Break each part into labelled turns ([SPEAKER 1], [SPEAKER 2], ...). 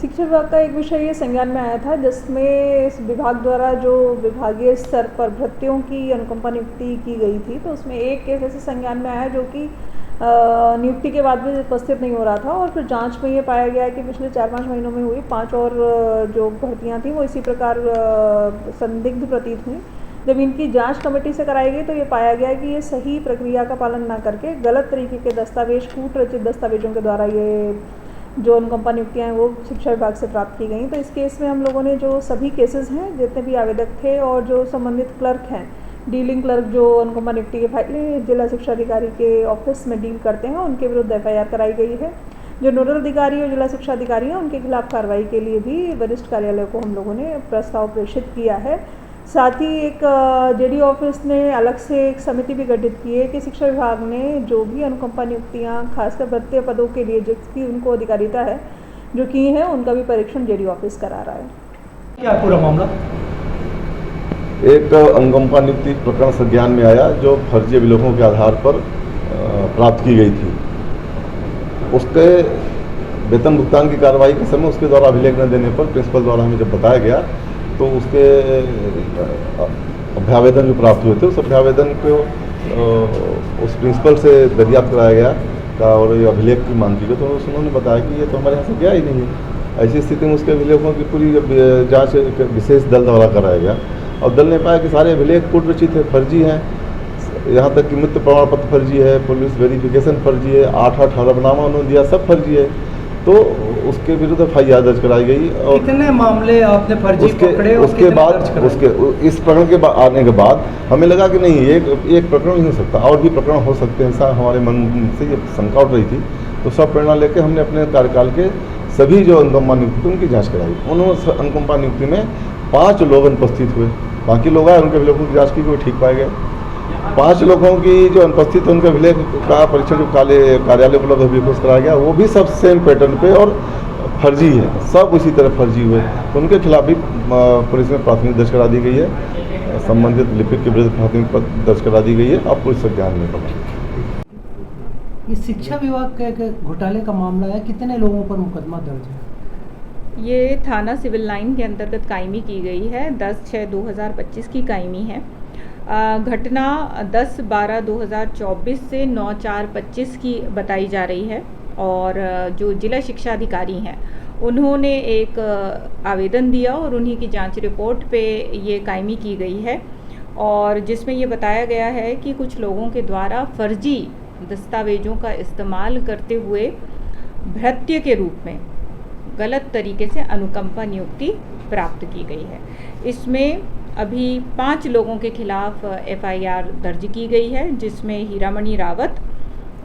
[SPEAKER 1] शिक्षा विभाग का एक विषय ये संज्ञान में आया था जिसमें इस विभाग द्वारा जो विभागीय स्तर पर भर्तियों की अनुकंपा नियुक्ति की गई थी, तो उसमें एक केस ऐसे संज्ञान में आया जो कि नियुक्ति के बाद भी उपस्थित नहीं हो रहा था और फिर जांच में ये पाया गया कि पिछले 4-5 महीनों में हुई 5 और जो भर्तियां थी वो इसी प्रकार संदिग्ध प्रतीत हुई। जब इनकी जांच कमेटी से कराई गई तो ये पाया गया कि ये सही प्रक्रिया का पालन ना करके गलत तरीके के दस्तावेज, कूट रचित दस्तावेजों के द्वारा ये जो अनुकंपा नियुक्तियाँ हैं वो शिक्षा विभाग से प्राप्त की गई। तो इस केस में हम लोगों ने जो सभी केसेस हैं, जितने भी आवेदक थे और जो संबंधित क्लर्क हैं, डीलिंग क्लर्क जो अनुकंपा नियुक्ति के फाइलें जिला शिक्षा अधिकारी के ऑफिस में डील करते हैं, उनके विरुद्ध FIR कराई गई है। जो नोडल अधिकारी और जिला शिक्षा अधिकारी हैं उनके खिलाफ कार्रवाई के लिए भी वरिष्ठ कार्यालय को हम लोगों ने प्रस्ताव प्रेषित किया है। साथ ही एक JD ऑफिस ने अलग से एक समिति भी गठित की है कि शिक्षा विभाग ने जो भी अनुकंपा नियुक्तियाँ खासकर भर्ती पदों के लिए जिसकी उनको अधिकारिता है जो की हैं, उनका भी परीक्षण JD ऑफिस करा रहा है।
[SPEAKER 2] क्या पूरा मामला?
[SPEAKER 3] एक अनुकंपा नियुक्ति प्रकरण संज्ञान में आया जो फर्जी अभिलेखों के आधार पर प्राप्त की गई थी। उसके वेतन भुगतान की कार्रवाई के समय उसके द्वारा अभिलेख न देने पर प्रिंसिपल द्वारा हमें जब बताया गया तो उसके अभ्यावेदन जो प्राप्त हुए थे उस अभ्यावेदन को उस प्रिंसिपल से दरियाफ्त कराया गया और ये अभिलेख की मांग की गई, तो उन्होंने बताया कि ये तो हमारे यहाँ से गया ही नहीं है। ऐसी स्थिति में उसके अभिलेखों की पूरी जांच विशेष दल द्वारा कराया गया और दल ने पाया कि सारे अभिलेख कूट रचित है, फर्जी हैं। यहाँ तक कि मृत्यु प्रमाण पत्र फर्जी है, पुलिस वेरिफिकेशन फर्जी है, 8 हलफनामा उन्होंने दिया, सब फर्जी है। तो उसके विरुद्ध FIR दर्ज कराई गई। और
[SPEAKER 2] कितने मामले आपने फर्जी पकड़े?
[SPEAKER 3] उसके बाद इस प्रकरण के आने के बाद हमें लगा कि नहीं, एक प्रकरण नहीं हो सकता, और भी प्रकरण हो सकते हैं, ऐसा हमारे मन से ये शंका उठ रही थी। तो सब प्रेरणा लेकर हमने अपने कार्यकाल के सभी जो अनुकंपा नियुक्ति उनकी जाँच कराई। उन्होंने अनुकंपा नियुक्ति में 5 लोग अनुपस्थित हुए, बाकी लोग आए, उनके अभिलेखों की जाँच की, कोई ठीक पाए गए। 5 लोगों की जो अनुपस्थित उनके अभिलेख का परीक्षण जो कार्यालय उपलब्ध अभिलेखों से कराया गया वो भी सब सेम पैटर्न पे और फर्जी है, सब उसी तरह फर्जी हुए। तो उनके खिलाफ भी पुलिस में प्राथमिक दर्ज करा दी गई है, संबंधित लिपिक के विरुद्ध प्राथमिक दर्ज करा दी गई है। अब पुलिस संज्ञान में पड़ा।
[SPEAKER 2] ये शिक्षा विभाग के घोटाले का मामला है, कितने लोगों पर मुकदमा दर्ज है?
[SPEAKER 4] ये थाना सिविल लाइन के अंतर्गत कायमी की गई है। 10/6/2025 की कायमी है। घटना 10/12/2024 से 9/4/25 की बताई जा रही है और जो जिला शिक्षा अधिकारी हैं उन्होंने एक आवेदन दिया और उन्हीं की जांच रिपोर्ट पे ये कायमी की गई है और जिसमें ये बताया गया है कि कुछ लोगों के द्वारा फर्जी दस्तावेजों का इस्तेमाल करते हुए भृत्य के रूप में गलत तरीके से अनुकंपा नियुक्ति प्राप्त की गई है। इसमें अभी 5 लोगों के खिलाफ FIR दर्ज की गई है, जिसमें हीरामणि रावत,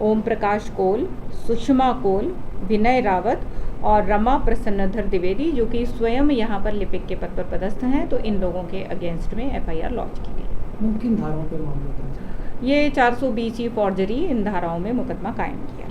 [SPEAKER 4] ओम प्रकाश कोल, सुषमा कोल, विनय रावत और रमा प्रसन्नधर द्विवेदी जो कि स्वयं यहाँ पर लिपिक के पद पर पदस्थ हैं। तो इन लोगों के अगेंस्ट में FIR लॉन्च की गई।
[SPEAKER 2] मुमकिन धाराओं पर मामला दर्ज है।
[SPEAKER 4] ये 420 फॉर्जरी इन धाराओं में मुकदमा कायम किया।